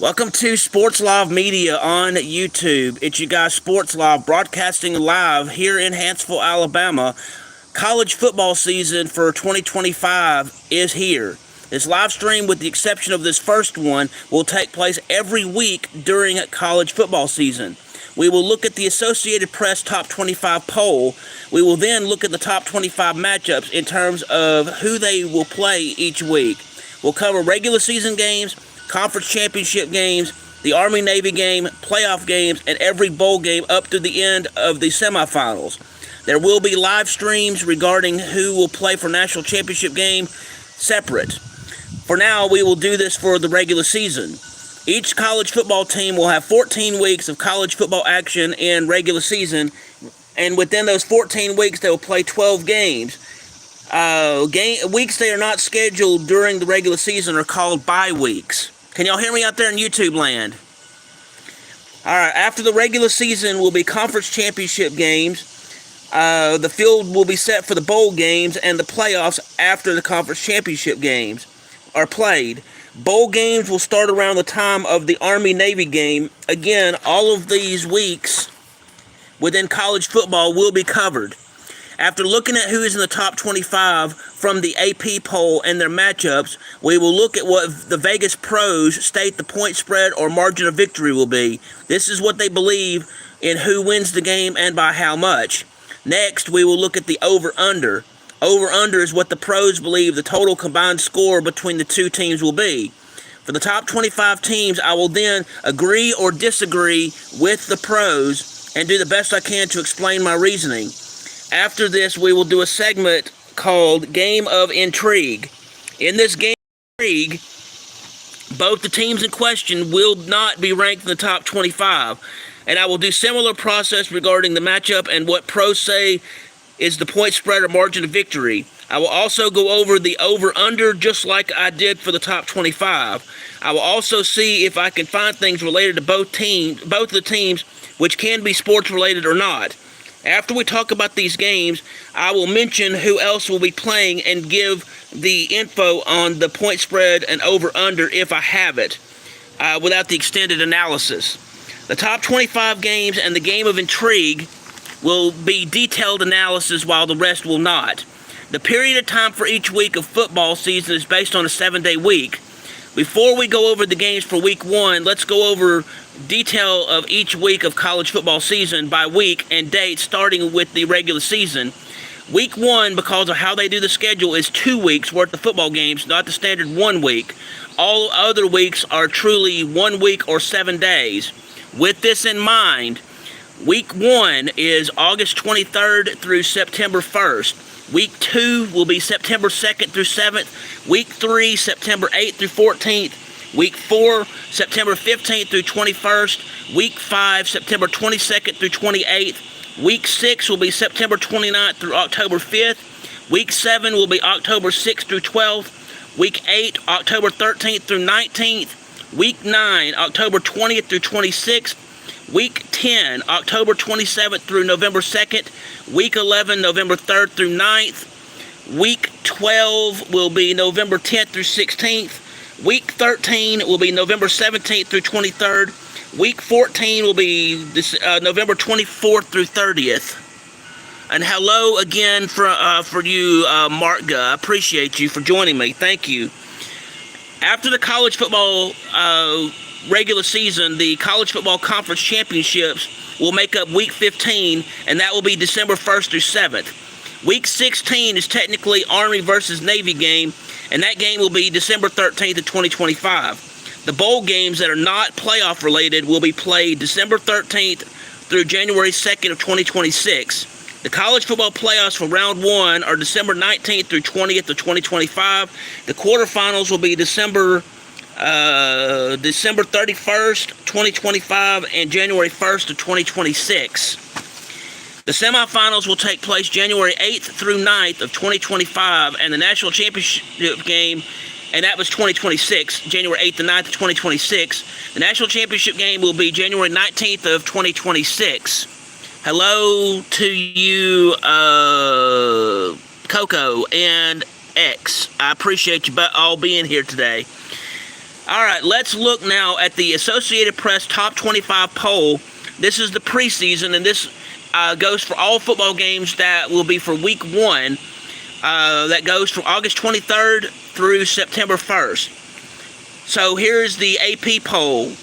Welcome to Sports Live Media on YouTube. It's you guys, Sports Live, broadcasting live here in Huntsville, Alabama. College football season for 2025 is here. This live stream, with the exception of this first one, will take place every week during college football season. We will look at the Associated Press Top 25 poll. We will then look at the top 25 matchups in terms of who they will play each week. We'll cover regular season games, conference championship games, the Army-Navy game, playoff games, and every bowl game up to the end of the semifinals. There will be live streams regarding who will play for national championship game separate. For now, we will do this for the regular season. Each college football team will have 14 weeks of college football action in regular season, and within those 14 weeks, they will play 12 games. Weeks they are not scheduled during the regular season are called bye weeks. Can y'all hear me out there in YouTube land? All right, after the regular season will be conference championship games. The field will be set for the bowl games and the playoffs after the conference championship games are played. Bowl games will start around the time of the Army-Navy game. Again, all of these weeks within college football will be covered. After looking at who is in the top 25 from the AP poll and their matchups, we will look at what the Vegas pros state the point spread or margin of victory will be. This is what they believe in who wins the game and by how much. Next, we will look at the over-under. Over-under is what the pros believe the total combined score between the two teams will be. For the top 25 teams, I will then agree or disagree with the pros and do the best I can to explain my reasoning. After this, we will do a segment called Game of Intrigue. In this Game of Intrigue, both the teams in question will not be ranked in the top 25. And I will do similar process regarding the matchup and what pros say is the point spread or margin of victory. I will also go over the over-under just like I did for the top 25. I will also see if I can find things related to both of the teams, which can be sports related or not. After we talk about these games, I will mention who else will be playing and give the info on the point spread and over-under if I have it, without the extended analysis. The top 25 games and the Game of Intrigue will be detailed analysis while the rest will not. The period of time for each week of football season is based on a 7-day week. Before we go over the games for week 1, let's go over detail of each week of college football season by week and date, starting with the regular season. Week 1, because of how they do the schedule, is 2 weeks worth of football games, not the standard 1 week. All other weeks are truly 1 week or 7 days. With this in mind, week 1 is August 23rd through September 1st. Week 2 will be September 2nd through 7th. Week 3, September 8th through 14th. Week 4, September 15th through 21st. Week 5, September 22nd through 28th. Week 6 will be September 29th through October 5th. Week 7 will be October 6th through 12th. Week 8, October 13th through 19th. Week 9, October 20th through 26th. Week 10, October 27th through November 2nd. Week 11, November 3rd through 9th. Week 12 will be November 10th through 16th. Week 13 will be November 17th through 23rd. Week 14 will be November 24th through 30th. And hello again for you, Mark. I appreciate you for joining me. Thank you. After the college football regular season, the college football conference championships will make up week 15, and that will be December 1st through 7th. Week 16 is technically Army versus Navy game, and that game will be December 13th of 2025. The bowl games that are not playoff related will be played December 13th through January 2nd of 2026. The college football playoffs for round 1 are December 19th through 20th of 2025. The quarterfinals will be December 31st, 2025, and January 1st of 2026. The semifinals will take place January 8th through 9th of 2025, and the national championship game, and that was 2026, January 8th to 9th of 2026. The national championship game will be January 19th of 2026. Hello to you, Coco and X. I appreciate you all being here today. All right, let's look now at the Associated Press Top 25 poll. This is the preseason, and this goes for all football games that will be for Week 1. That goes from August 23rd through September 1st. So here's the AP poll.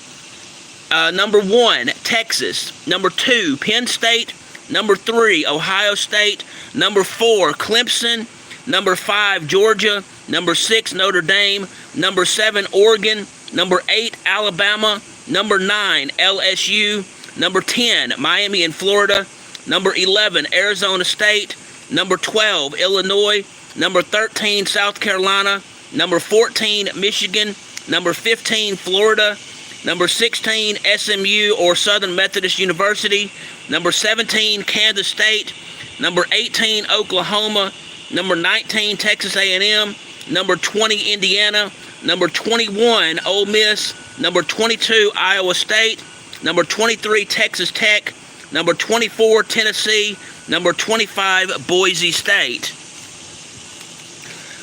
Number 1, Texas. Number 2, Penn State. Number 3, Ohio State. Number 4, Clemson. Number 5, Georgia. Number 6, Notre Dame. Number 7, Oregon. Number 8, Alabama. Number 9, LSU. Number 10, Miami and Florida. Number 11, Arizona State. Number 12, Illinois. Number 13, South Carolina. Number 14, Michigan. Number 15, Florida. Number 16, SMU or Southern Methodist University. Number 17, Kansas State. Number 18, Oklahoma. Number 19, Texas A&M. Number 20, Indiana. Number 21, Ole Miss. Number 22, Iowa State. Number 23, Texas Tech. Number 24, Tennessee. Number 25, Boise State.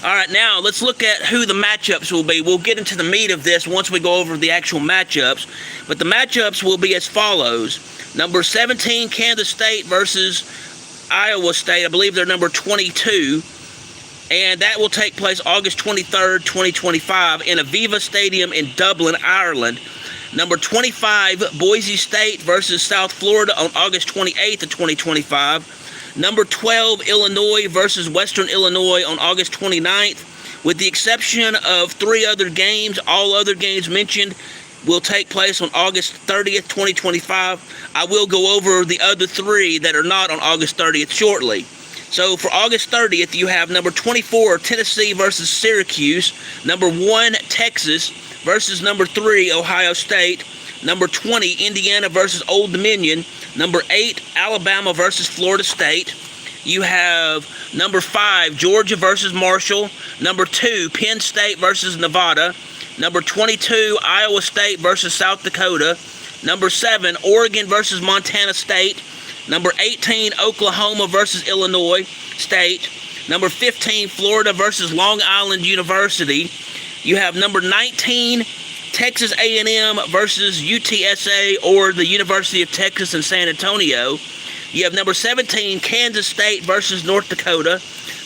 All right, now let's look at who the matchups will be. We'll get into the meat of this once we go over the actual matchups. But the matchups will be as follows. Number 17, Kansas State versus Iowa State. I believe they're number 22. And that will take place August 23rd, 2025 in Aviva Stadium in Dublin, Ireland. Number 25, Boise State versus South Florida on August 28th of 2025. Number 12, Illinois versus Western Illinois on August 29th. With the exception of 3 other games, all other games mentioned will take place on August 30th, 2025. I will go over the other 3 that are not on August 30th shortly. So for August 30th, you have number 24, Tennessee versus Syracuse. Number 1, Texas versus number 3, Ohio State. Number 20, Indiana versus Old Dominion. Number 8, Alabama versus Florida State. You have number 5, Georgia versus Marshall. Number 2, Penn State versus Nevada. Number 22, Iowa State versus South Dakota. Number 7, Oregon versus Montana State. Number 18, Oklahoma versus Illinois State. Number 15, Florida versus Long Island University. You have number 19, Texas A&M versus UTSA or the University of Texas in San Antonio. You have number 17, Kansas State versus North Dakota.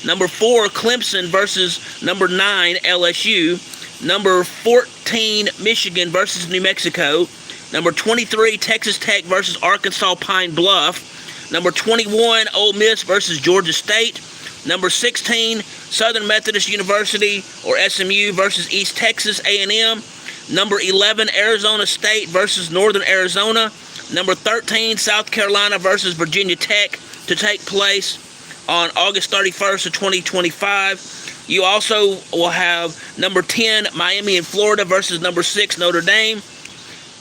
Number 4, Clemson versus number 9, LSU. Number 14, Michigan versus New Mexico. Number 23, Texas Tech versus Arkansas Pine Bluff. Number 21, Ole Miss versus Georgia State. Number 16, Southern Methodist University or SMU versus East Texas A&M. Number 11, Arizona State versus Northern Arizona. Number 13, South Carolina versus Virginia Tech to take place on August 31st of 2025. You also will have number 10, Miami and Florida versus number 6, Notre Dame.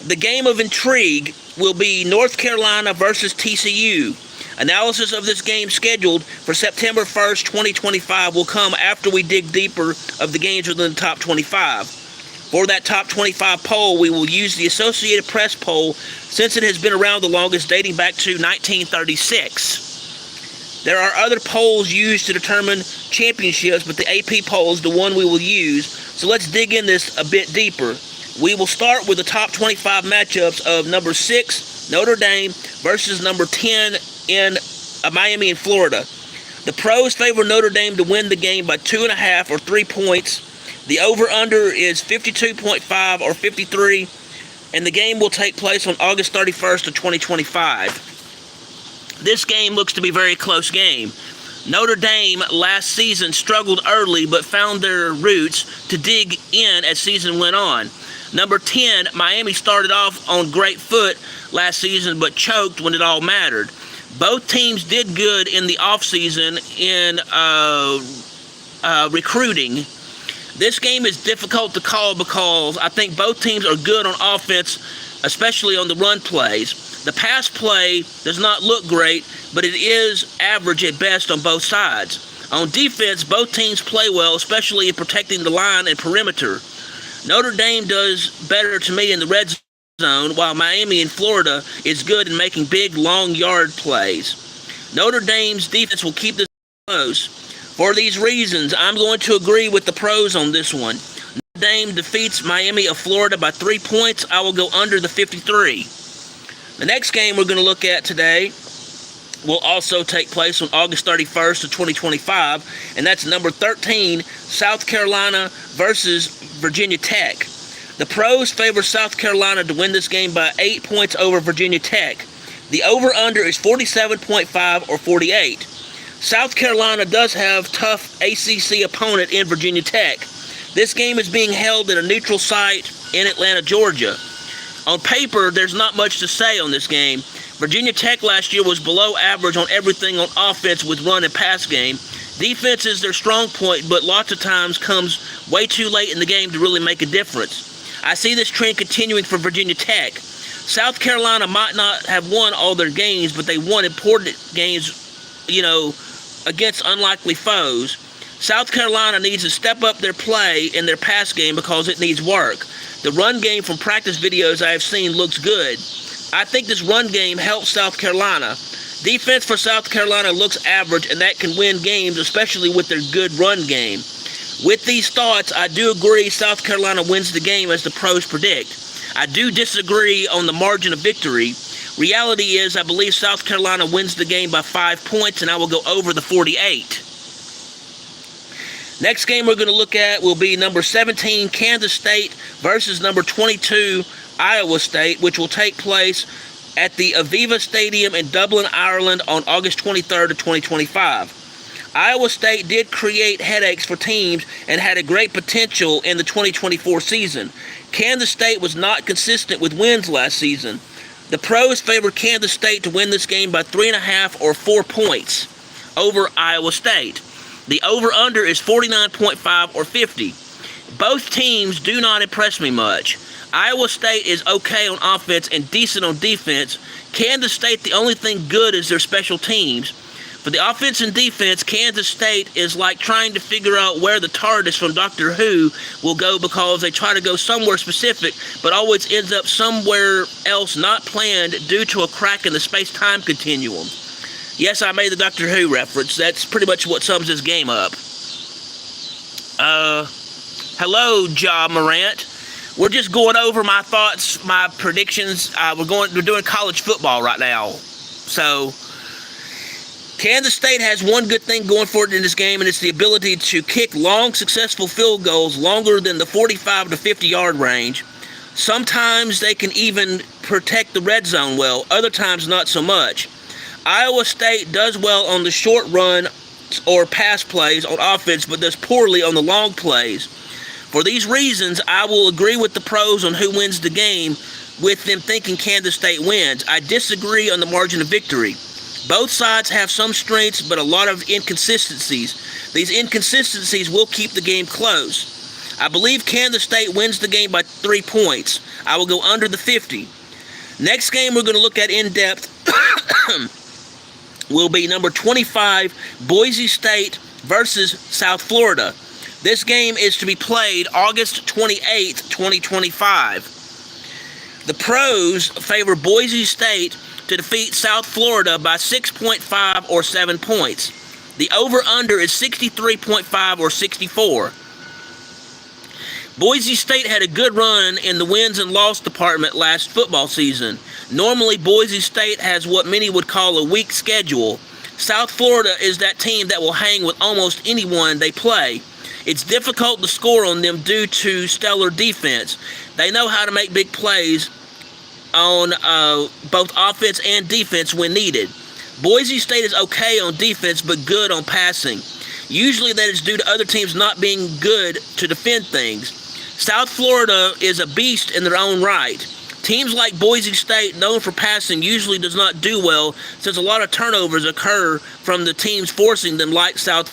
The game of intrigue will be North Carolina versus TCU. Analysis of this game scheduled for September 1st, 2025 will come after we dig deeper of the games within the top 25. For that top 25 poll, we will use the Associated Press poll since it has been around the longest, dating back to 1936. There are other polls used to determine championships, but the AP poll is the one we will use. So let's dig in this a bit deeper. We will start with the top 25 matchups of number 6, Notre Dame, versus number 10 in Miami and Florida. The pros favor Notre Dame to win the game by 2.5 or 3 points. The over-under is 52.5 or 53, and the game will take place on August 31st of 2025. This game looks to be a very close game. Notre Dame last season struggled early but found their roots to dig in as season went on. Number 10, Miami started off on great foot last season but choked when it all mattered. Both teams did good in the offseason in recruiting. This game is difficult to call because I think both teams are good on offense, especially on the run plays. The pass play does not look great, but it is average at best on both sides. On defense, both teams play well, especially in protecting the line and perimeter. Notre Dame does better to me in the red zone, while Miami in Florida is good in making big, long yard plays. Notre Dame's defense will keep this close. For these reasons, I'm going to agree with the pros on this one. Notre Dame defeats Miami of Florida by 3 points. I will go under the 53. The next game we're going to look at today will also take place on August 31st of 2025, and that's number 13, South Carolina versus Virginia Tech. The pros favor South Carolina to win this game by 8 points over Virginia Tech. The over-under is 47.5 or 48. South Carolina does have tough ACC opponent in Virginia Tech. This game is being held at a neutral site in Atlanta, Georgia. On paper, there's not much to say on this game. Virginia Tech last year was below average on everything on offense with run and pass game. Defense is their strong point, but lots of times comes way too late in the game to really make a difference. I see this trend continuing for Virginia Tech. South Carolina might not have won all their games, but they won important games, against unlikely foes. South Carolina needs to step up their play in their pass game because it needs work. The run game from practice videos I have seen looks good. I think this run game helps South Carolina. Defense for South Carolina looks average, and that can win games, especially with their good run game. With these thoughts, I do agree South Carolina wins the game as the pros predict. I do disagree on the margin of victory. Reality is I believe South Carolina wins the game by 5 points, and I will go over the 48. Next game we're going to look at will be number 17, Kansas State versus number 22, Iowa State, which will take place at the Aviva Stadium in Dublin, Ireland on August 23rd of 2025. Iowa State did create headaches for teams and had a great potential in the 2024 season. Kansas State was not consistent with wins last season. The pros favored Kansas State to win this game by 3.5 or 4 points over Iowa State. The over-under is 49.5 or 50. Both teams do not impress me much. Iowa State is okay on offense and decent on defense. Kansas State, the only thing good is their special teams. For the offense and defense, Kansas State is like trying to figure out where the TARDIS from Doctor Who will go because they try to go somewhere specific, but always ends up somewhere else not planned due to a crack in the space-time continuum. Yes, I made the Doctor Who reference. That's pretty much what sums this game up. Hello, Ja Morant. We're just going over my thoughts, my predictions. We're doing college football right now. So Kansas State has one good thing going for it in this game, and it's the ability to kick long, successful field goals longer than the 45 to 50-yard range. Sometimes they can even protect the red zone well. Other times, not so much. Iowa State does well on the short run or pass plays on offense, but does poorly on the long plays. For these reasons, I will agree with the pros on who wins the game, with them thinking Kansas State wins. I disagree on the margin of victory. Both sides have some strengths, but a lot of inconsistencies. These inconsistencies will keep the game close. I believe Kansas State wins the game by 3 points. I will go under the 50. Next game we're going to look at in depth will be number 25, Boise State versus South Florida. This game is to be played August 28th, 2025. The pros favor Boise State to defeat South Florida by 6.5 or 7 points. The over-under is 63.5 or 64. Boise State had a good run in the wins and loss department last football season. Normally, Boise State has what many would call a weak schedule. South Florida is that team that will hang with almost anyone they play. It's difficult to score on them due to stellar defense. They know how to make big plays on both offense and defense when needed. Boise State is okay on defense but good on passing. Usually that is due to other teams not being good to defend things. South Florida is a beast in their own right. Teams like Boise State, known for passing, usually does not do well since a lot of turnovers occur from the teams forcing them like South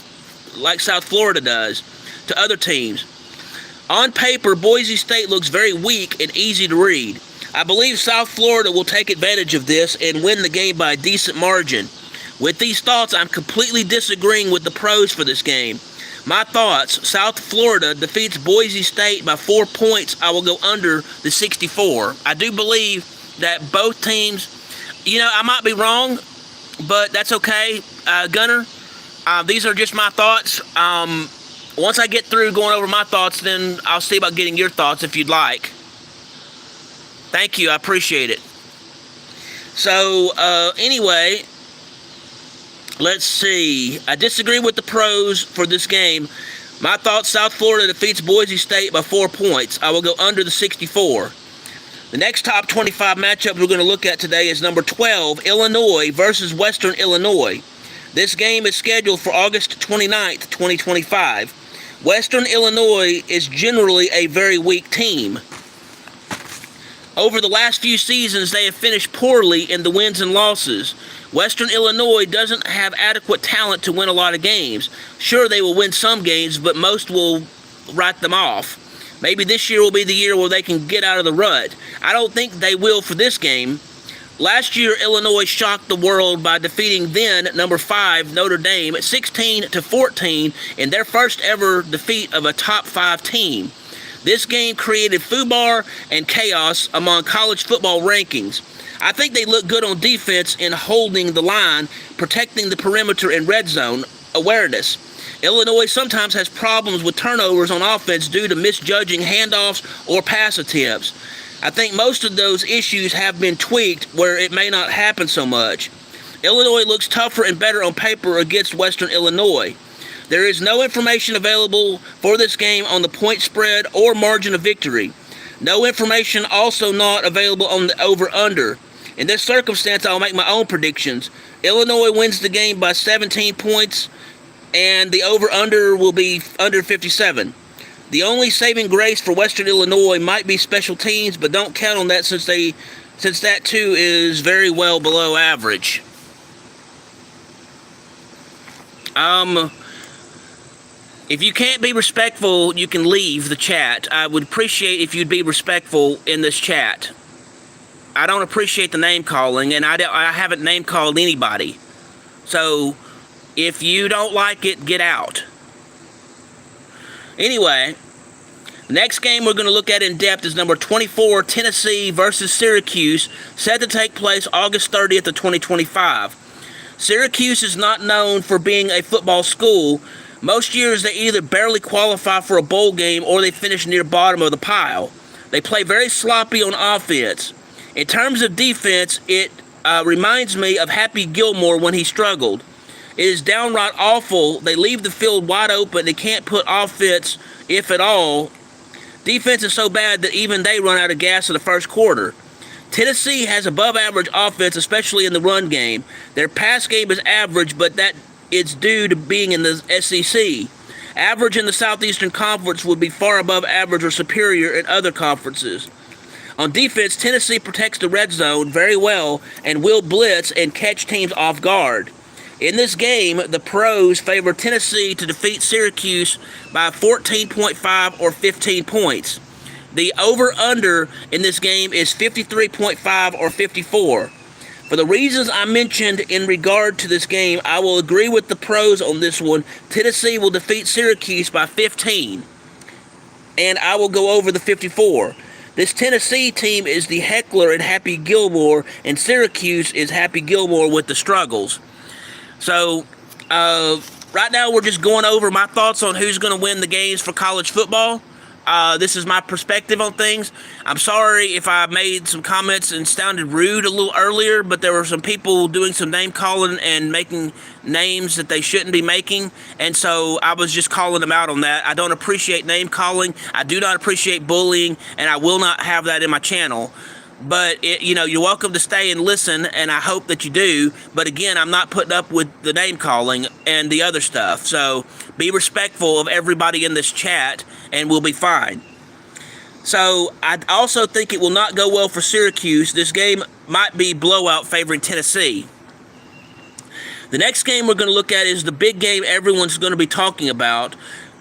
Florida does to other teams. On paper, Boise State looks very weak and easy to read. I believe South Florida will take advantage of this and win the game by a decent margin. With these thoughts, I'm completely disagreeing with the pros for this game. My thoughts, South Florida defeats Boise State by 4 points. I will go under the 64. I do believe that both teams, I might be wrong, but that's okay. Gunner, these are just my thoughts. once I get through going over my thoughts, then I'll see about getting your thoughts if you'd like. Thank you. I appreciate it. So, anyway, let's see. I disagree with the pros for this game. My thoughts, South Florida defeats Boise State by 4 points. I will go under the 64. The next top 25 matchup we're going to look at today is number 12, Illinois versus Western Illinois. This game is scheduled for August 29th, 2025. Western Illinois is generally a very weak team. Over the last few seasons, they have finished poorly in the wins and losses. Western Illinois doesn't have adequate talent to win a lot of games. Sure, they will win some games, but most will write them off. Maybe this year will be the year where they can get out of the rut. I don't think they will for this game. Last year, Illinois shocked the world by defeating then number 5 Notre Dame 16-14 in their first ever defeat of a top 5 team. This game created foobar and chaos among college football rankings. I think they look good on defense in holding the line, protecting the perimeter and red zone awareness. Illinois sometimes has problems with turnovers on offense due to misjudging handoffs or pass attempts. I think most of those issues have been tweaked where it may not happen so much. Illinois looks tougher and better on paper against Western Illinois. There is no information available for this game on the point spread or margin of victory. No information also not available on the over-under. In this circumstance, I'll make my own predictions. Illinois wins the game by 17 points, and the over-under will be under 57. The only saving grace for Western Illinois might be special teams, but don't count on that since that too is very well below average. If you can't be respectful, you can leave the chat. I would appreciate if you'd be respectful in this chat. I don't appreciate the name calling, and I haven't name called anybody. So, if you don't like it, get out. Anyway, the next game we're going to look at in depth is number 24, Tennessee versus Syracuse, set to take place August 30th of 2025. Syracuse is not known for being a football school. Most years they either barely qualify for a bowl game or they finish near bottom of the pile. They play very sloppy on offense. In terms of defense, it reminds me of Happy Gilmore when he struggled. It is downright awful. They leave the field wide open. They can't put offense, if at all. Defense is so bad that even they run out of gas in the first quarter. Tennessee has above-average offense, especially in the run game. Their pass game is average, but that is due to being in the SEC. Average in the Southeastern Conference would be far above average or superior in other conferences. On defense, Tennessee protects the red zone very well and will blitz and catch teams off guard. In this game, the pros favor Tennessee to defeat Syracuse by 14.5 or 15 points. The over-under in this game is 53.5 or 54. For the reasons I mentioned in regard to this game, I will agree with the pros on this one. Tennessee will defeat Syracuse by 15. And I will go over the 54. This Tennessee team is the heckler and Happy Gilmore, and Syracuse is Happy Gilmore with the struggles. So, right now we're just going over my thoughts on who's going to win the games for college football. This is my perspective on things. I'm sorry if I made some comments and sounded rude a little earlier, but there were some people doing some name calling and making names that they shouldn't be making, and so I was just calling them out on that. I don't appreciate name calling. I do not appreciate bullying, and I will not have that in my channel. But, you're welcome to stay and listen, and I hope that you do. But again, I'm not putting up with the name calling and the other stuff. So be respectful of everybody in this chat, and we'll be fine. So I also think it will not go well for Syracuse. This game might be blowout favoring Tennessee. The next game we're going to look at is the big game everyone's going to be talking about.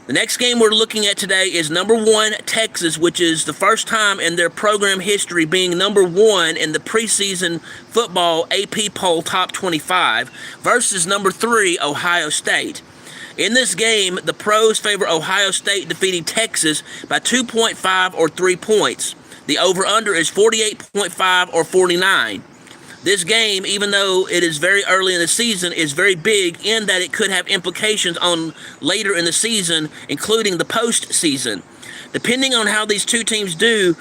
The next game we're looking at today is number 1, Texas, which is the first time in their program history being number 1 in the preseason football AP poll top 25 versus number 3, Ohio State. In this game, the pros favor Ohio State defeating Texas by 2.5 or 3 points. The over-under is 48.5 or 49. This game, even though it is very early in the season, is very big in that it could have implications on later in the season, including the postseason. Depending on how these two teams do,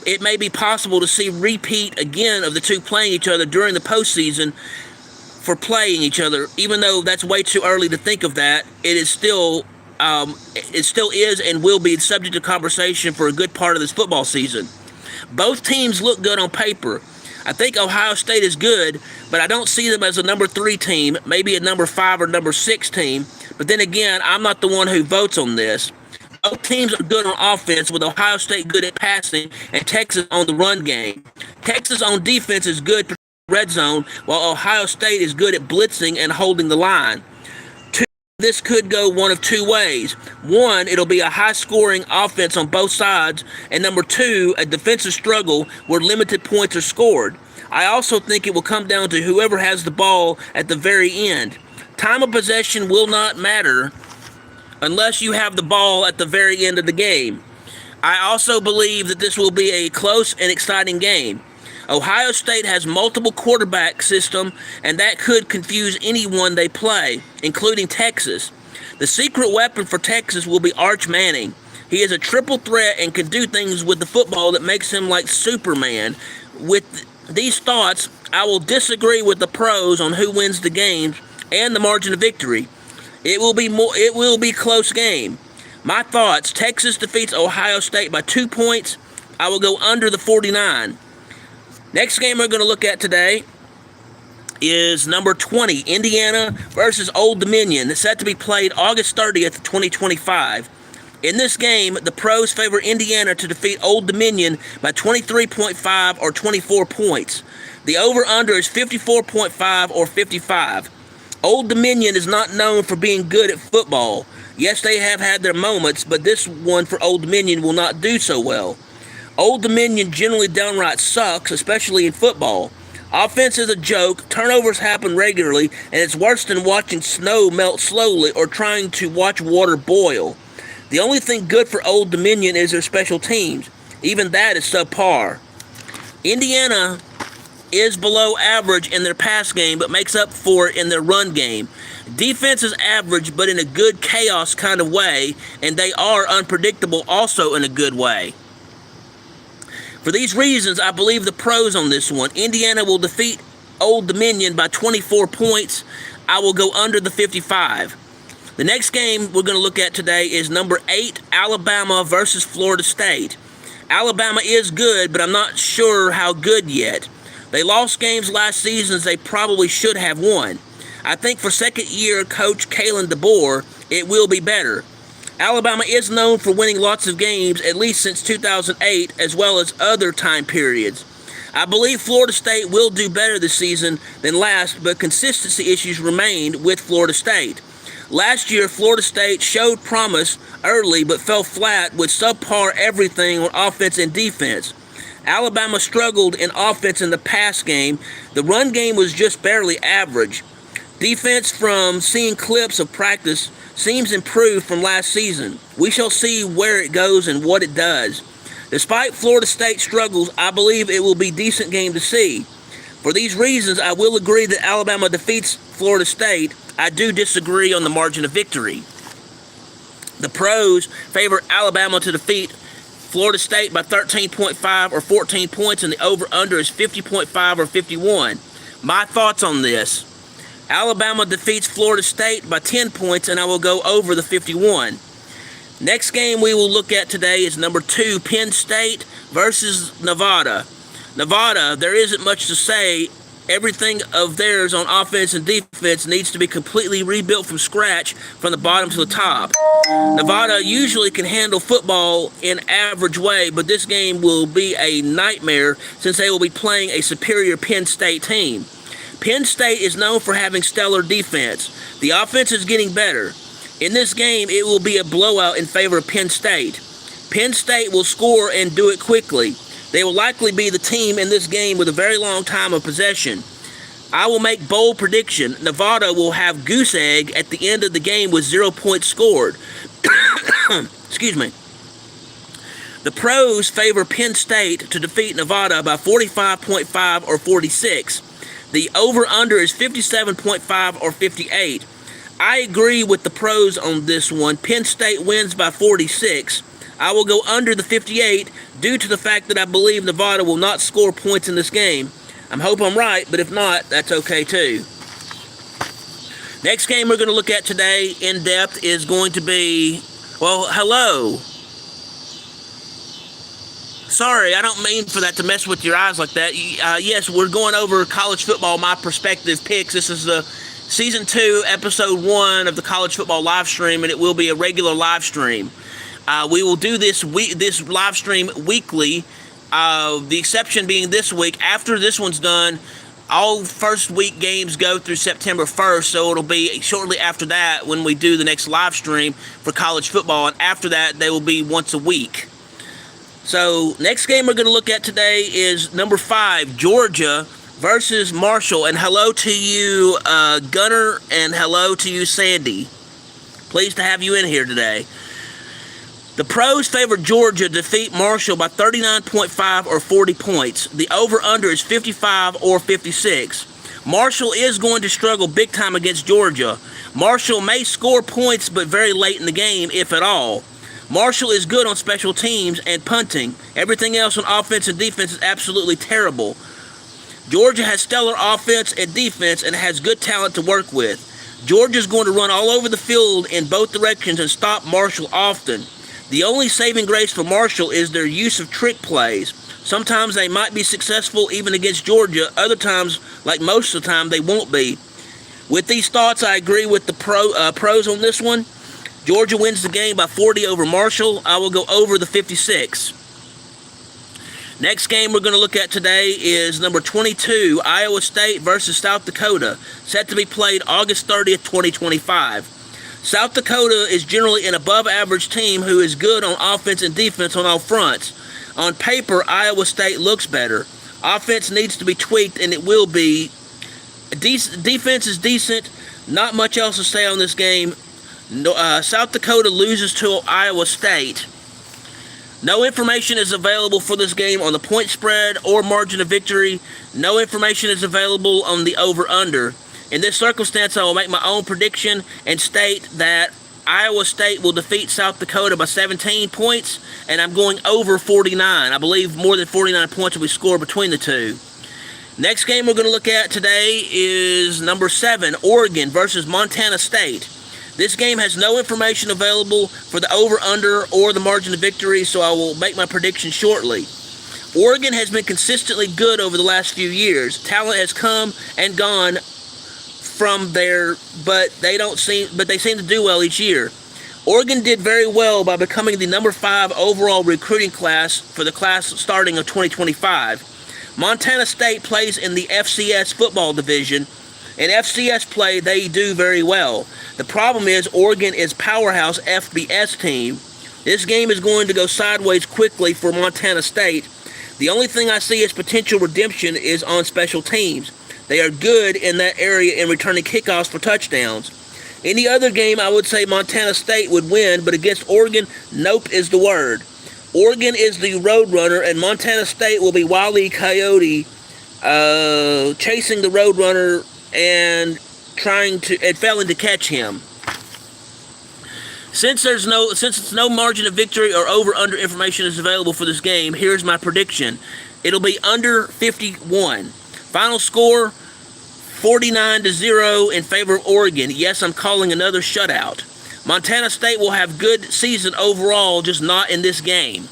it may be possible to see repeat again of the two playing each other during the postseason for playing each other. Even though that's way too early to think of that, it still is and will be subject to conversation for a good part of this football season. Both teams look good on paper. I think Ohio State is good, but I don't see them as a number 3 team, maybe a number 5 or number 6 team. But then again, I'm not the one who votes on this. Both teams are good on offense, with Ohio State good at passing and Texas on the run game. Texas on defense is good for red zone, while Ohio State is good at blitzing and holding the line. This could go one of two ways. One, it'll be a high-scoring offense on both sides, and number 2, a defensive struggle where limited points are scored. I also think it will come down to whoever has the ball at the very end. Time of possession will not matter unless you have the ball at the very end of the game. I also believe that this will be a close and exciting game. Ohio State has multiple quarterback system, and that could confuse anyone they play, including Texas. The secret weapon for Texas will be Arch Manning. He is a triple threat and can do things with the football that makes him like Superman. With these thoughts, I will disagree with the pros on who wins the game and the margin of victory. It will be close game. My thoughts: Texas defeats Ohio State by 2 points. I will go under the 49. Next game we're going to look at today is number 20, Indiana versus Old Dominion. It's set to be played August 30th, 2025. In this game, the pros favor Indiana to defeat Old Dominion by 23.5 or 24 points. The over-under is 54.5 or 55. Old Dominion is not known for being good at football. Yes, they have had their moments, but this one for Old Dominion will not do so well. Old Dominion generally downright sucks, especially in football. Offense is a joke, turnovers happen regularly, and it's worse than watching snow melt slowly or trying to watch water boil. The only thing good for Old Dominion is their special teams. Even that is subpar. Indiana is below average in their pass game, but makes up for it in their run game. Defense is average, but in a good chaos kind of way, and they are unpredictable also in a good way. For these reasons, I believe the pros on this one. Indiana will defeat Old Dominion by 24 points. I will go under the 55. The next game we're going to look at today is number 8, Alabama versus Florida State. Alabama is good, but I'm not sure how good yet. They lost games last season they probably should have won. I think for second-year coach Kalen DeBoer, it will be better. Alabama is known for winning lots of games, at least since 2008, as well as other time periods. I believe Florida State will do better this season than last, but consistency issues remain with Florida State. Last year, Florida State showed promise early, but fell flat with subpar everything on offense and defense. Alabama struggled in offense in the pass game. The run game was just barely average. Defense, from seeing clips of practice, seems improved from last season. We shall see where it goes and what it does. Despite Florida State's struggles, I believe it will be a decent game to see. For these reasons, I will agree that Alabama defeats Florida State. I do disagree on the margin of victory. The pros favor Alabama to defeat Florida State by 13.5 or 14 points, and the over-under is 50.5 or 51. My thoughts on this: Alabama defeats Florida State by 10 points, and I will go over the 51. Next game we will look at today is number 2, Penn State versus Nevada. Nevada, there isn't much to say. Everything of theirs on offense and defense needs to be completely rebuilt from scratch from the bottom to the top. Nevada usually can handle football in average way, but this game will be a nightmare since they will be playing a superior Penn State team. Penn State is known for having stellar defense. The offense is getting better. In this game, it will be a blowout in favor of Penn State. Penn State will score and do it quickly. They will likely be the team in this game with a very long time of possession. I will make bold prediction. Nevada will have goose egg at the end of the game with 0 points scored. Excuse me. The pros favor Penn State to defeat Nevada by 45.5 or 46. The over-under is 57.5 or 58. I agree with the pros on this one. Penn State wins by 46. I will go under the 58 due to the fact that I believe Nevada will not score points in this game. I hope I'm right, but if not, that's okay too. Next game we're going to look at today in depth is going to be, well, hello. Sorry, I don't mean for that to mess with your eyes like that. Yes, we're going over college football, my perspective picks. This is the Season 2, Episode 1 of the College Football live stream, and it will be a regular live stream. We will do this live stream weekly, the exception being this week. After this one's done, all first week games go through September 1st, so it'll be shortly after that when we do the next live stream for college football, and after that, they will be once a week. So, next game we're going to look at today is number 5, Georgia versus Marshall. And hello to you, Gunner, and hello to you, Sandy. Pleased to have you in here today. The pros favor Georgia to defeat Marshall by 39.5 or 40 points. The over-under is 55 or 56. Marshall is going to struggle big time against Georgia. Marshall may score points, but very late in the game, if at all. Marshall is good on special teams and punting. Everything else on offense and defense is absolutely terrible. Georgia has stellar offense and defense and has good talent to work with. Georgia's going to run all over the field in both directions and stop Marshall often. The only saving grace for Marshall is their use of trick plays. Sometimes they might be successful even against Georgia. Other times, like most of the time, they won't be. With these thoughts, I agree with the pros on this one. Georgia wins the game by 40 over Marshall. I will go over the 56. Next game we're going to look at today is number 22, Iowa State versus South Dakota, set to be played August 30th, 2025. South Dakota is generally an above-average team who is good on offense and defense on all fronts. On paper, Iowa State looks better. Offense needs to be tweaked, and it will be. Defense is decent. Not much else to say on this game. South Dakota loses to Iowa State. No information is available for this game on the point spread or margin of victory. No information is available on the over-under. In this circumstance, I will make my own prediction and state that Iowa State will defeat South Dakota by 17 points, and I'm going over 49. I believe more than 49 points will be scored between the two. Next game we're going to look at today is number 7, Oregon versus Montana State. This game has no information available for the over-under or the margin of victory, so I will make my prediction shortly. Oregon has been consistently good over the last few years. Talent has come and gone from there, but they seem to do well each year. Oregon did very well by becoming the number 5 overall recruiting class for the class starting of 2025. Montana State plays in the FCS football division. In FCS play, they do very well. The problem is Oregon is powerhouse FBS team. This game is going to go sideways quickly for Montana State. The only thing I see as potential redemption is on special teams. They are good in that area in returning kickoffs for touchdowns. Any other game, I would say Montana State would win, but against Oregon, nope is the word. Oregon is the road runner, and Montana State will be Wile E. Coyote chasing the road runner and failing to catch him. Since it's no margin of victory or over-under information is available for this game, here's my prediction. It'll be under 51. Final score, 49-0 in favor of Oregon. Yes, I'm calling another shutout. Montana State will have good season overall, just not in this game.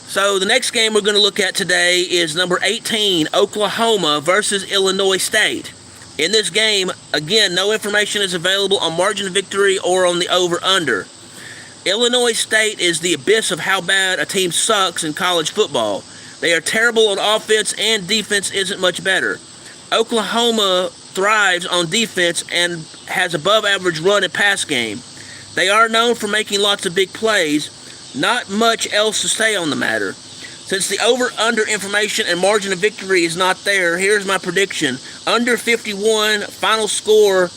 So the next game we're going to look at today is number 18, Oklahoma versus Illinois State. In this game, again, no information is available on margin of victory or on the over-under. Illinois State is the abyss of how bad a team sucks in college football. They are terrible on offense, and defense isn't much better. Oklahoma thrives on defense and has above-average run and pass game. They are known for making lots of big plays. Not much else to say on the matter. Since the over-under information and margin of victory is not there, here's my prediction. Under 51, final score,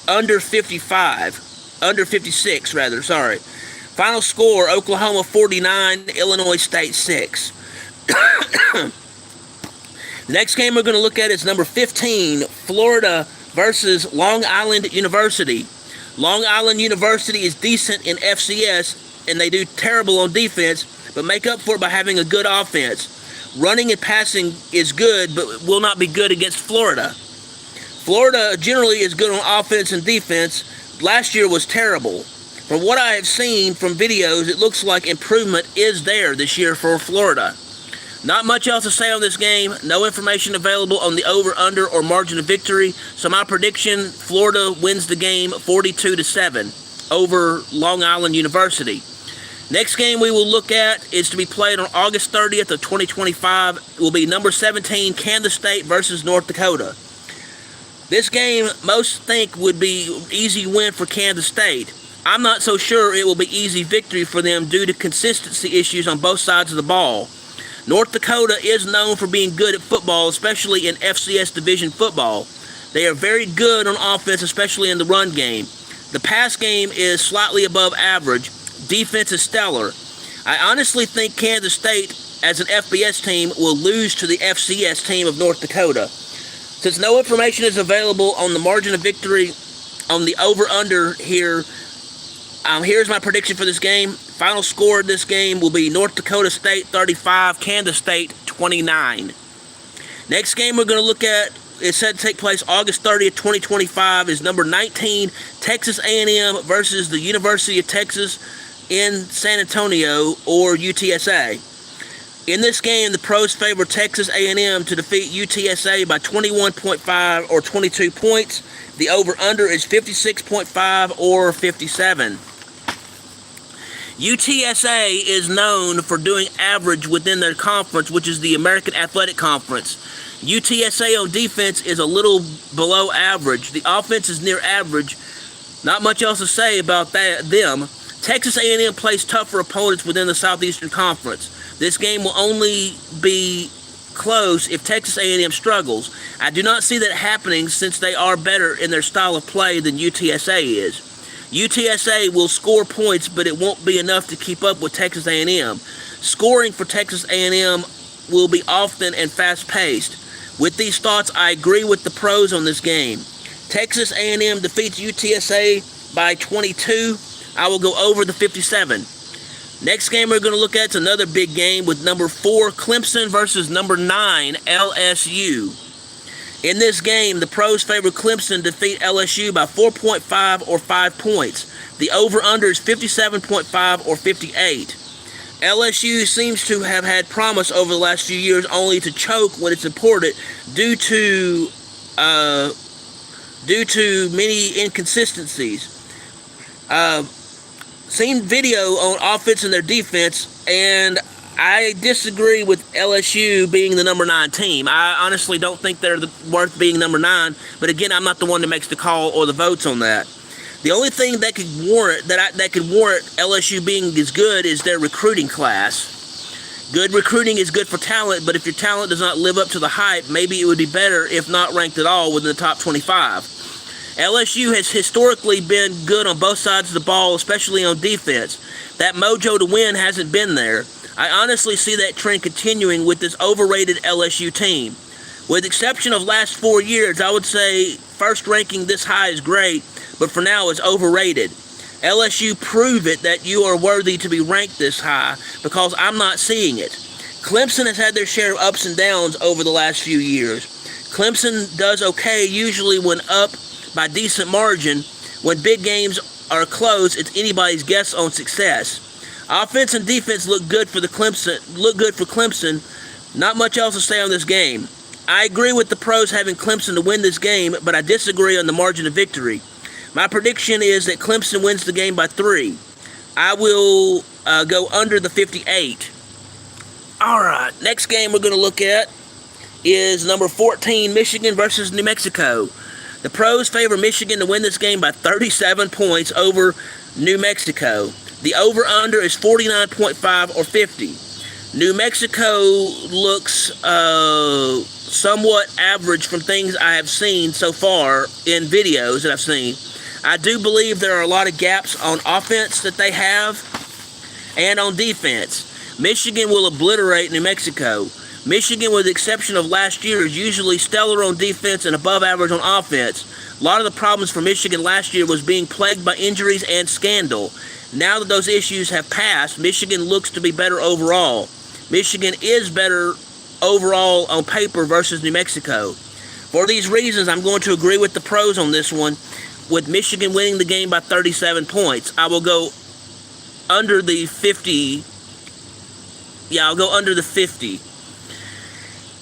under 55. Under 56, rather, sorry. Final score, Oklahoma 49, Illinois State 6. The next game we're going to look at is number 15, Florida versus Long Island University. Long Island University is decent in FCS, and they do terrible on defense, but make up for it by having a good offense. Running and passing is good, but will not be good against Florida. Florida generally is good on offense and defense. Last year was terrible. From what I have seen from videos, it looks like improvement is there this year for Florida. Not much else to say on this game. No information available on the over, under, or margin of victory. So my prediction, Florida wins the game 42-7 over Long Island University. Next game we will look at is to be played on August 30th of 2025. It will be number 17, Kansas State versus North Dakota. This game most think would be easy win for Kansas State. I'm not so sure it will be easy victory for them due to consistency issues on both sides of the ball. North Dakota is known for being good at football, especially in FCS division football. They are very good on offense, especially in the run game. The pass game is slightly above average. Defense is stellar. I honestly think Kansas State, as an FBS team, will lose to the FCS team of North Dakota. Since no information is available on the margin of victory on the over-under here, here's my prediction for this game. Final score of this game will be North Dakota State 35, Kansas State 29. Next game we're going to look at is set to take place August 30th, 2025, is number 19, Texas A&M versus the University of Texas in San Antonio, or UTSA. In this game, the pros favor Texas A&M to defeat UTSA by 21.5 or 22 points. The over-under is 56.5 or 57. UTSA is known for doing average within their conference, which is the American Athletic Conference. UTSA on defense is a little below average. The offense is near average. Not much else to say about them. Texas A&M plays tougher opponents within the Southeastern Conference. This game will only be close if Texas A&M struggles. I do not see that happening since they are better in their style of play than UTSA is. UTSA will score points, but it won't be enough to keep up with Texas A&M. Scoring for Texas A&M will be often and fast-paced. With these thoughts, I agree with the pros on this game. Texas A&M defeats UTSA by 22. I will go over the 57. Next game we're going to look at is another big game with number 4, Clemson versus number 9, LSU. In this game, the pros favor Clemson defeat LSU by 4.5 or 5 points. The over-under is 57.5 or 58. LSU seems to have had promise over the last few years, only to choke when it's important due to many inconsistencies. Seen video on offense and their defense, and I disagree with LSU being the number 9 team. I honestly don't think they're worth being number 9, but again, I'm not the one that makes the call or the votes on that. The only thing that could warrant LSU being as good is their recruiting class. Good recruiting is good for talent, but if your talent does not live up to the hype, maybe it would be better if not ranked at all within the top 25. LSU has historically been good on both sides of the ball, especially on defense. That mojo to win hasn't been there. I honestly see that trend continuing with this overrated LSU team. With the exception of last 4 years, I would say first ranking this high is great, but for now it's overrated. LSU, prove it that you are worthy to be ranked this high, because I'm not seeing it. Clemson has had their share of ups and downs over the last few years. Clemson does okay usually when up by decent margin. When big games are close, it's anybody's guess on success. Offense and defense look good for Clemson. Not much else to say on this game. I agree with the pros having Clemson to win this game, but I disagree on the margin of victory. My prediction is that Clemson wins the game by 3. I will go under the 58. All right, next game we're going to look at is number 14, Michigan versus New Mexico. The pros favor Michigan to win this game by 37 points over New Mexico. The over-under is 49.5 or 50. New Mexico looks somewhat average from things I have seen so far in videos that I've seen. I do believe there are a lot of gaps on offense that they have and on defense. Michigan will obliterate New Mexico. Michigan, with the exception of last year, is usually stellar on defense and above average on offense. A lot of the problems for Michigan last year was being plagued by injuries and scandal. Now that those issues have passed, Michigan looks to be better overall. Michigan is better overall on paper versus New Mexico. For these reasons, I'm going to agree with the pros on this one, with Michigan winning the game by 37 points. I will go under the 50. Yeah, I'll go under the 50.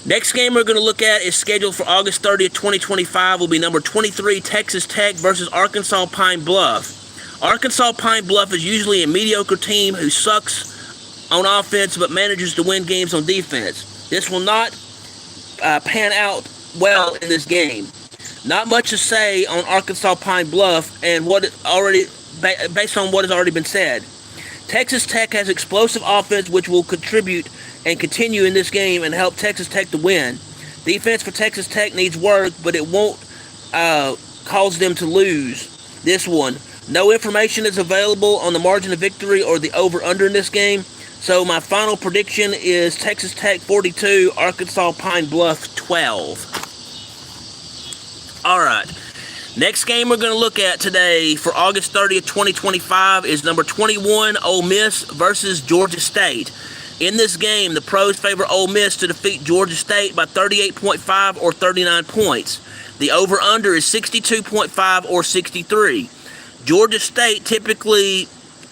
Next game we're going to look at is scheduled for August 30th, 2025. Will be number 23, Texas Tech versus Arkansas Pine Bluff. Arkansas Pine Bluff is usually a mediocre team who sucks on offense but manages to win games on defense. This will not pan out well in this game. Not much to say on Arkansas Pine Bluff and based on what has already been said. Texas Tech has explosive offense which will contribute and continue in this game and help Texas Tech to win. Defense for Texas Tech needs work, but it won't cause them to lose this one. No information is available on the margin of victory or the over-under in this game, so my final prediction is Texas Tech 42, Arkansas Pine Bluff 12. All right. Next game we're going to look at today for August 30th, 2025 is number 21, Ole Miss versus Georgia State. In this game, the pros favor Ole Miss to defeat Georgia State by 38.5 or 39 points. The over-under is 62.5 or 63. Georgia State typically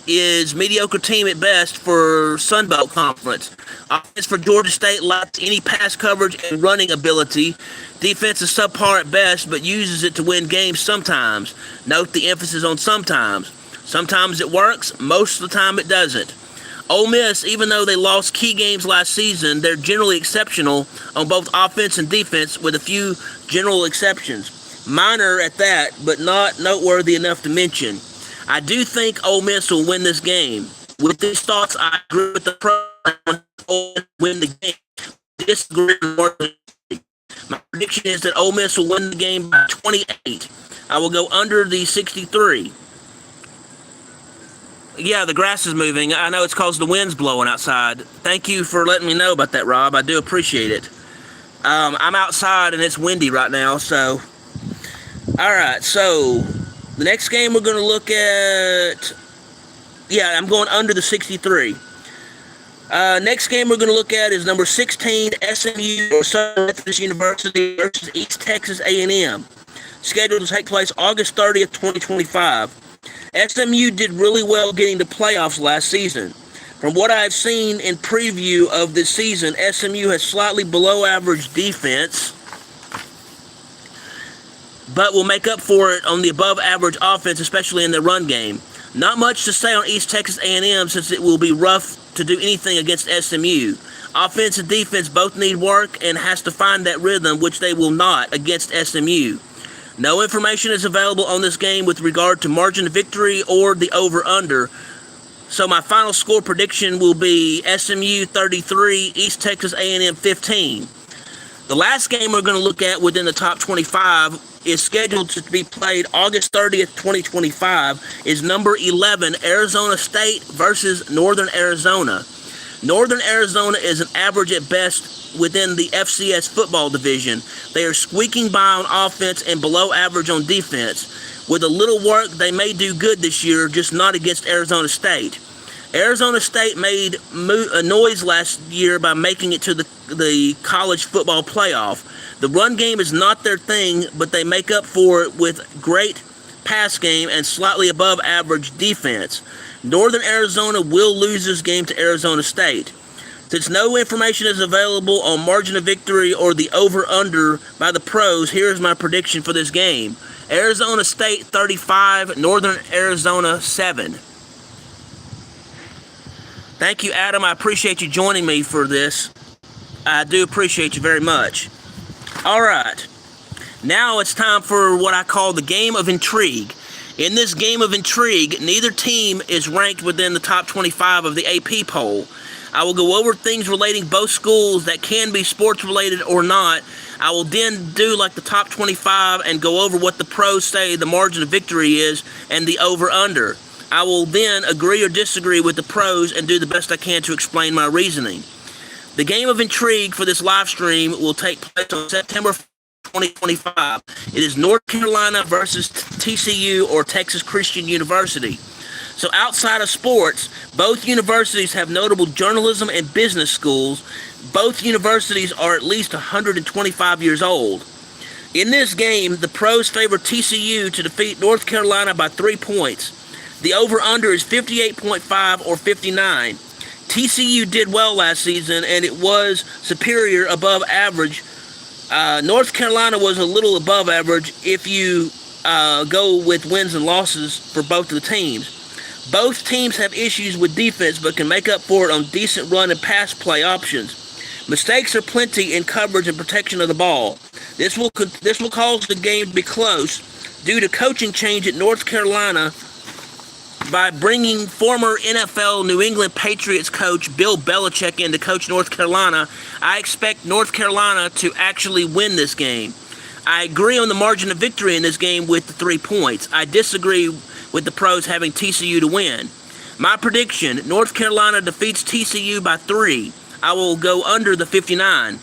is mediocre team at best for Sun Belt Conference. Offense for Georgia State lacks any pass coverage and running ability. Defense is subpar at best, but uses it to win games sometimes. Note the emphasis on sometimes. Sometimes it works, most of the time it doesn't. Ole Miss, even though they lost key games last season, they're generally exceptional on both offense and defense with a few general exceptions. Minor at that, but not noteworthy enough to mention. I do think Ole Miss will win this game. With these thoughts, I agree with the pros will win the game. Disagree more. My prediction is that Ole Miss will win the game by 28. I will go under the 63. Yeah, the grass is moving. I know it's because the wind's blowing outside. Thank you for letting me know about that, Rob. I do appreciate it. I'm outside and it's windy right now, so. All right, so the next game we're going to look at. Yeah, I'm going under the 63. Next game we're going to look at is number 16, SMU or Southern Methodist University versus East Texas A&M. Scheduled to take place August 30th, 2025. SMU did really well getting to playoffs last season. From what I've seen in preview of this season, SMU has slightly below average defense, but will make up for it on the above average offense, especially in the run game. Not much to say on East Texas A&M since it will be rough to do anything against SMU. Offense and defense both need work and has to find that rhythm, which they will not against SMU. No information is available on this game with regard to margin of victory or the over-under. So my final score prediction will be SMU 33, East Texas A&M 15. The last game we're going to look at within the top 25 is scheduled to be played August 30th, 2025, is number 11, Arizona State versus Northern Arizona. Northern Arizona is an average at best within the FCS football division. They are squeaking by on offense and below average on defense. With a little work, they may do good this year, just not against Arizona State. Arizona State made a noise last year by making it to the college football playoff. The run game is not their thing, but they make up for it with great pass game and slightly above average defense. Northern Arizona will lose this game to Arizona State. Since no information is available on margin of victory or the over-under by the pros, here's my prediction for this game. Arizona State 35, Northern Arizona 7. Thank you, Adam. I appreciate you joining me for this. I do appreciate you very much. All right. Now it's time for what I call the game of intrigue. In this game of intrigue, neither team is ranked within the top 25 of the AP poll. I will go over things relating both schools that can be sports related or not. I will then do like the top 25 and go over what the pros say the margin of victory is and the over-under. I will then agree or disagree with the pros and do the best I can to explain my reasoning. The game of intrigue for this live stream will take place on September 2025. It is North Carolina versus TCU or Texas Christian University. So outside of sports, both universities have notable journalism and business schools. Both universities are at least 125 years old. In this game, the pros favor TCU to defeat North Carolina by 3 points. The over-under is 58.5 or 59. TCU did well last season, and it was superior, above average. North Carolina was a little above average if you go with wins and losses for both of the teams. Both teams have issues with defense, but can make up for it on decent run and pass play options. Mistakes are plenty in coverage and protection of the ball. This will cause the game to be close due to coaching change at North Carolina by bringing former NFL New England Patriots coach Bill Belichick in to coach North Carolina. I expect North Carolina to actually win this game. I agree on the margin of victory in this game with the 3 points. I disagree with the pros having TCU to win. My prediction, North Carolina defeats TCU by 3. I will go under the 59.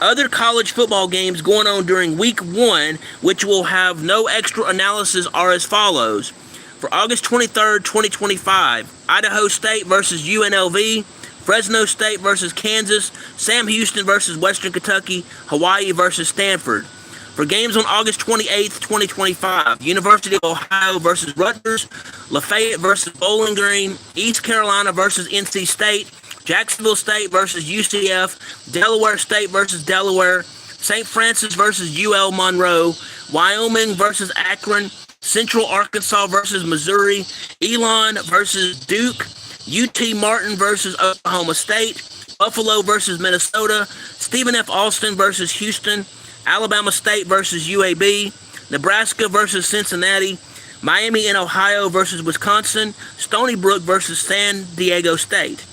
Other college football games going on during week 1, which will have no extra analysis, are as follows. For August 23rd, 2025, Idaho State versus UNLV, Fresno State versus Kansas, Sam Houston versus Western Kentucky, Hawaii versus Stanford. For games on August 28th, 2025, University of Ohio versus Rutgers, Lafayette versus Bowling Green, East Carolina versus NC State, Jacksonville State versus UCF, Delaware State versus Delaware, St. Francis versus UL Monroe, Wyoming versus Akron, Central Arkansas versus Missouri, Elon versus Duke, UT Martin versus Oklahoma State, Buffalo versus Minnesota, Stephen F. Austin versus Houston, Alabama State versus UAB, Nebraska versus Cincinnati, Miami and Ohio versus Wisconsin, Stony Brook versus San Diego State.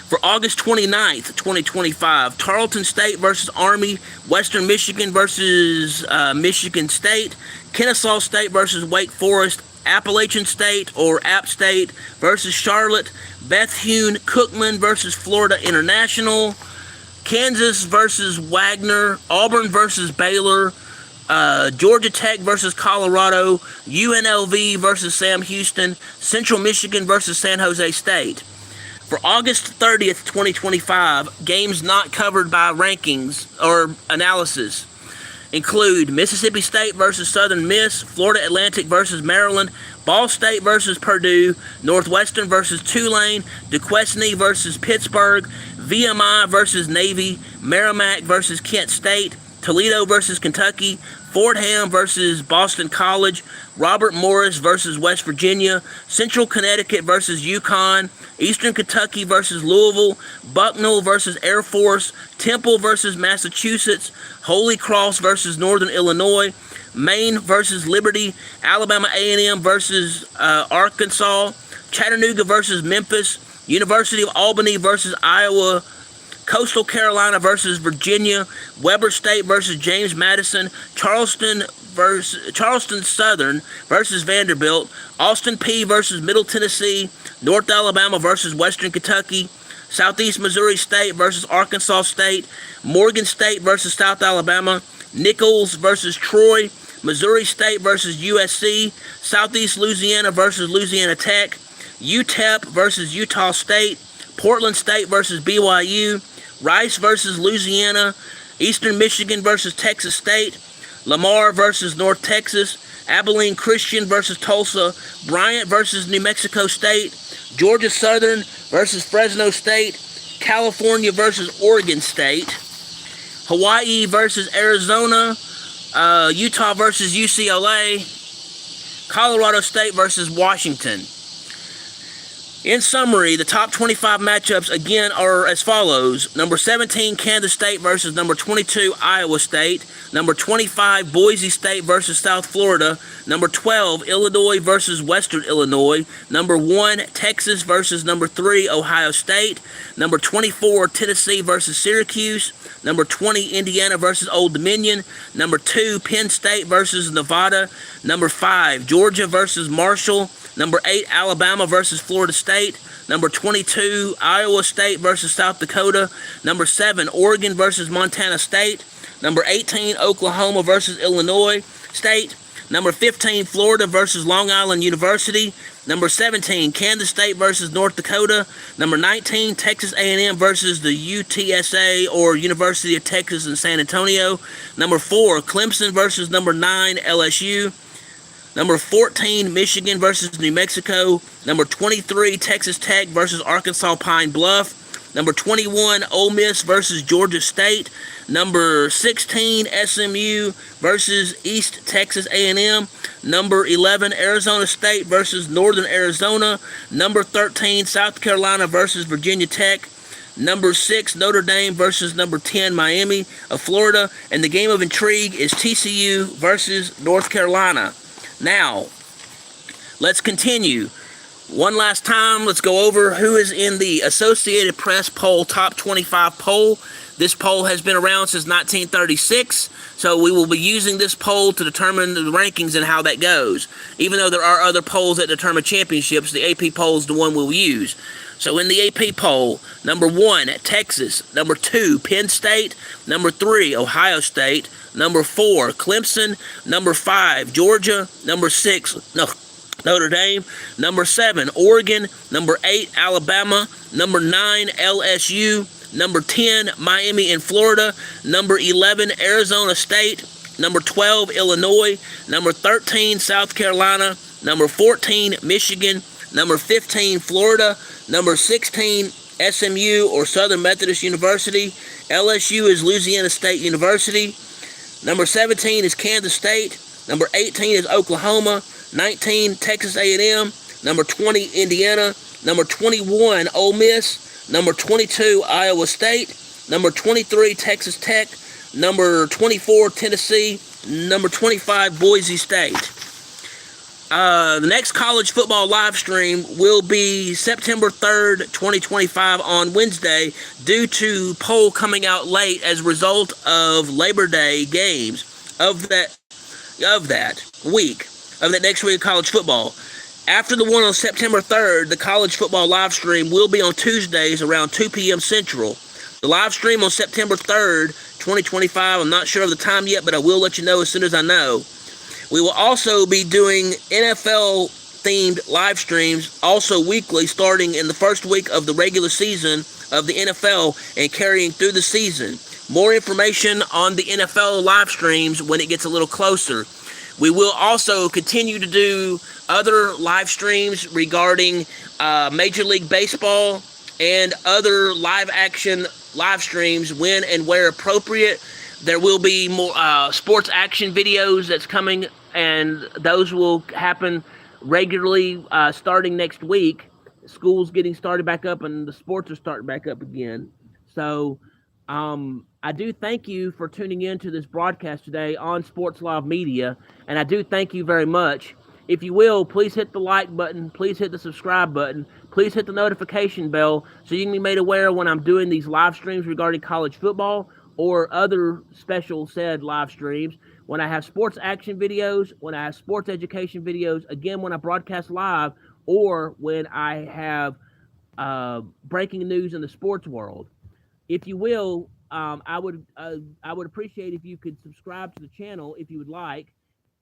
For August 29th, 2025, Tarleton State versus Army, Western Michigan versus Michigan State, Kennesaw State versus Wake Forest, Appalachian State or App State versus Charlotte, Bethune Cookman versus Florida International, Kansas versus Wagner, Auburn versus Baylor, Georgia Tech versus Colorado, UNLV versus Sam Houston, Central Michigan versus San Jose State. For August 30th, 2025, games not covered by rankings or analysis include Mississippi State versus Southern Miss, Florida Atlantic versus Maryland, Ball State versus Purdue, Northwestern versus Tulane, DeQuesne versus Pittsburgh, VMI versus Navy, Merrimack versus Kent State, Toledo versus Kentucky, Fordham versus Boston College, Robert Morris versus West Virginia, Central Connecticut versus UConn, Eastern Kentucky versus Louisville, Bucknell versus Air Force, Temple versus Massachusetts, Holy Cross versus Northern Illinois, Maine versus Liberty, Alabama A&M versus Arkansas, Chattanooga versus Memphis, University of Albany versus Iowa, Coastal Carolina versus Virginia, Weber State versus James Madison, Charleston Southern versus Vanderbilt, Austin Peay versus Middle Tennessee, North Alabama versus Western Kentucky, Southeast Missouri State versus Arkansas State, Morgan State versus South Alabama, Nichols versus Troy, Missouri State versus USC, Southeast Louisiana versus Louisiana Tech, UTEP versus Utah State, Portland State versus BYU, Rice versus Louisiana, Eastern Michigan versus Texas State, Lamar versus North Texas, Abilene Christian versus Tulsa, Bryant versus New Mexico State, Georgia Southern versus Fresno State, California versus Oregon State, Hawaii versus Arizona, Utah versus UCLA, Colorado State versus Washington. In summary, the top 25 matchups again are as follows. Number 17, Kansas State versus number 22, Iowa State. Number 25, Boise State versus South Florida. Number 12, Illinois versus Western Illinois. Number 1, Texas versus number 3, Ohio State. Number 24, Tennessee versus Syracuse. Number 20, Indiana versus Old Dominion. Number 2, Penn State versus Nevada. Number 5, Georgia versus Marshall. Number 8, Alabama versus Florida State. Number 22, Iowa State versus South Dakota. Number 7, Oregon versus Montana State. Number 18, Oklahoma versus Illinois State. Number 15, Florida versus Long Island University. Number 17, Kansas State versus North Dakota. Number 19, Texas A&M versus the UTSA, or University of Texas in San Antonio. Number 4, Clemson versus number 9, LSU. Number 14, Michigan versus New Mexico. Number 23, Texas Tech versus Arkansas Pine Bluff. Number 21, Ole Miss versus Georgia State. Number 16, SMU versus East Texas A&M. Number 11, Arizona State versus Northern Arizona. Number 13, South Carolina versus Virginia Tech. Number 6, Notre Dame versus number 10, Miami of Florida. And the game of intrigue is TCU versus North Carolina. Now, let's continue. One last time, let's go over who is in the Associated Press Pol Top 25 poll. This poll has been around since 1936, so we will be using this poll to determine the rankings and how that goes. Even though there are other polls that determine championships, the AP poll is the one we'll use. So in the AP poll, number 1, Texas. Number 2, Penn State. Number 3, Ohio State. Number 4, Clemson. Number 5, Georgia. Number 6, Notre Dame. Number 7, Oregon. Number 8, Alabama. Number 9, LSU. Number 10, Miami in Florida. Number 11, Arizona State. Number 12, Illinois. Number 13, South Carolina. Number 14, Michigan. Number 15, Florida. Number 16, SMU, or Southern Methodist University. LSU is Louisiana State University. Number 17 is Kansas State. Number 18 is Oklahoma. 19, Texas A&M. Number 20, Indiana. Number 21, Ole Miss. Number 22, Iowa State. Number 23, Texas Tech. Number 24, Tennessee. Number 25, Boise State. The next college football live stream will be September 3rd, 2025 on Wednesday, due to poll coming out late as a result of Labor Day games of that next week of college football. After the one on September 3rd, the college football live stream will be on Tuesdays around 2 p.m. Central. The live stream on September 3rd, 2025, I'm not sure of the time yet, but I will let you know as soon as I know. We will also be doing NFL-themed live streams, also weekly, starting in the first week of the regular season of the NFL and carrying through the season. More information on the NFL live streams when it gets a little closer. We will also continue to do other live streams regarding Major League Baseball and other live-action live streams when and where appropriate. There will be more sports action videos that's coming, and those will happen regularly starting next week. School's getting started back up, and the sports are starting back up again. So I do thank you for tuning in to this broadcast today on Sports Live Media, and I do thank you very much. If you will, please hit the like button, please hit the subscribe button, please hit the notification bell so you can be made aware when I'm doing these live streams regarding college football or other special said live streams, when I have sports action videos, when I have sports education videos, again, when I broadcast live, or when I have breaking news in the sports world. If you will, I would appreciate if you could subscribe to the channel if you would like.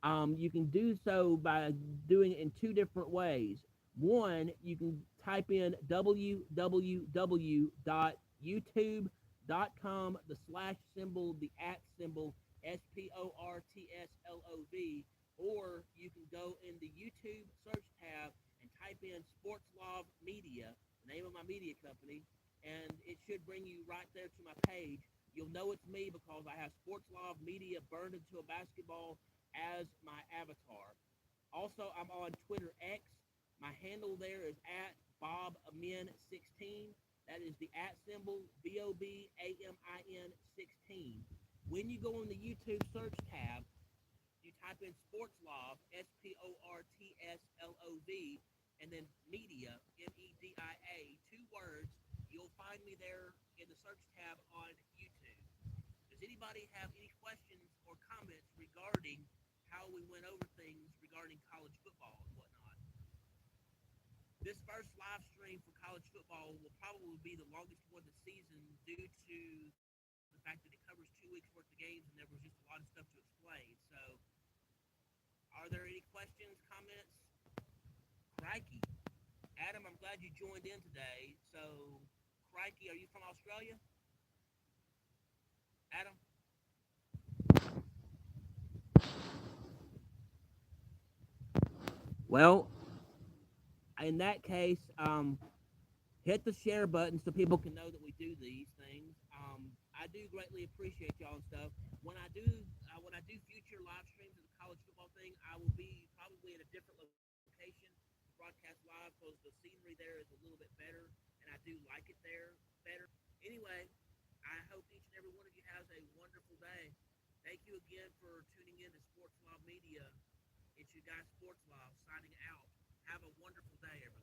You can do so by doing it in two different ways. One, you can type in www.youtube.com, the slash symbol, the at symbol, SPORTSLOV, or you can go in the YouTube search tab and type in Sports Live Media, the name of my media company, and it should bring you right there to my page. You'll know it's me because I have Sports Live Media burned into a basketball as my avatar. Also, I'm on Twitter X. My handle there is at BobAmin16. That is the at symbol, BOBAMIN16. When you go in the YouTube search tab, you type in Sports Live, SPORTSLOV, and then media, MEDIA, 2 words. You'll find me there in the search tab on YouTube. Does anybody have any questions or comments regarding how we went over things regarding college football and whatnot? This first live stream for college football will probably be the longest one this season due to the fact that it covers 2 weeks worth of games and there was just a lot of stuff to explain. So, are there any questions, comments? Crikey. Adam, I'm glad you joined in today. So, Crikey, are you from Australia? Adam? Well, in that case, hit the share button so people can know that we do these things. I do greatly appreciate y'all and stuff. When I do future live streams of the college football thing, I will be probably in a different location to broadcast live because the scenery there is a little bit better, and I do like it there better. Anyway, I hope each and every one of you has a wonderful day. Thank you again for tuning in to Sports Law Media. It's your guy Sports Law signing out. Have a wonderful day, everyone.